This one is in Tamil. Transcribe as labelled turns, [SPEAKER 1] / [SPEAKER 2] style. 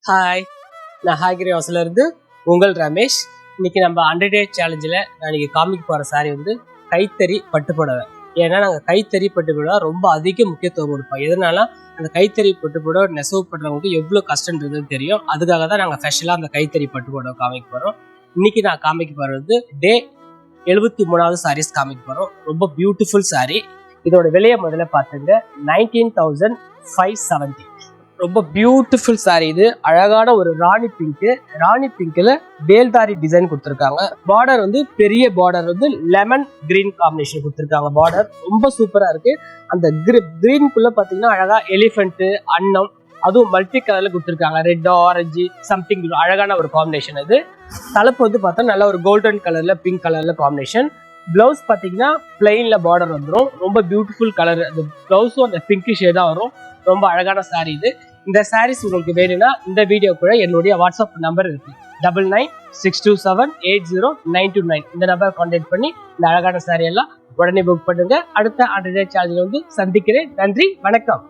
[SPEAKER 1] ஹாய், நான் ஹாய்கிரி ஹாஸ்டல்ல இருந்து உங்கள் ரமேஷ். இன்னைக்கு நம்ம 100 டே சேலஞ்சில் நான் இன்னைக்கு காமிக்க போகிற சாரி வந்து கைத்தறி பட்டுப்புடவை. ஏன்னா நாங்கள் கைத்தறி பட்டுப்புடவை ரொம்ப அதிக முக்கியத்துவம் கொடுப்போம். எதனால அந்த கைத்தறி பட்டுப்புடவை நெசவு பண்ணுறவங்களுக்கு எவ்வளோ கஷ்டன்றதுன்னு தெரியும். அதுக்காக தான் நாங்கள் ஸ்பெஷலாக அந்த கைத்தறி பட்டுப்புடவை காமிக்க போகிறோம். இன்னைக்கு நான் காமிக்க போகிறது டே 73வது சாரீஸ் காமிக்க போகிறோம். ரொம்ப பியூட்டிஃபுல் சாரி. இதோட விலையை முதல்ல பார்த்துங்க, 19,570. ரொம்ப பியூட்டிஃபுல் சாரி. இது அழகான ஒரு ராணி பிங்க்ல வேல்தாரி டிசைன் கொடுத்துருக்காங்க. பார்டர் வந்து பெரிய பார்டர் வந்து லெமன் கிரீன் காம்பினேஷன் கொடுத்துருக்காங்க. பார்டர் ரொம்ப சூப்பரா இருக்கு. அந்த கிரீன்குள்ள பாத்தீங்கன்னா அழகா எலிஃபென்ட் அன்னம், அதுவும் மல்டி கலர்ல கொடுத்துருக்காங்க. ரெட் ஆரஞ்சு சம்திங் அழகான ஒரு காம்பினேஷன். இது தலைப்பு வந்து பார்த்தா நல்ல ஒரு கோல்டன் கலர்ல பிங்க் கலர்ல காம்பினேஷன். பிளவுஸ் பாத்தீங்கன்னா பிளெயின்ல பார்டர் வந்துடும். ரொம்ப பியூட்டிஃபுல் கலர். அந்த பிளவுஸும் அந்த பிங்க் ஷேடா வரும். ரொம்ப அழகான சாரி இது. இந்த சாரீஸ் உங்களுக்கு வேணும்னா இந்த வீடியோ கூட என்னுடைய வாட்ஸ்அப் நம்பர் இருக்கு, 9962780929. இந்த நம்பர் கான்டாக்ட் பண்ணி இந்த அழகான சாரி எல்லாம் உடனே புக் பண்ணுங்க. அடுத்த 100 டே சேலஞ்சில் வந்து சந்திக்கிறேன். நன்றி, வணக்கம்.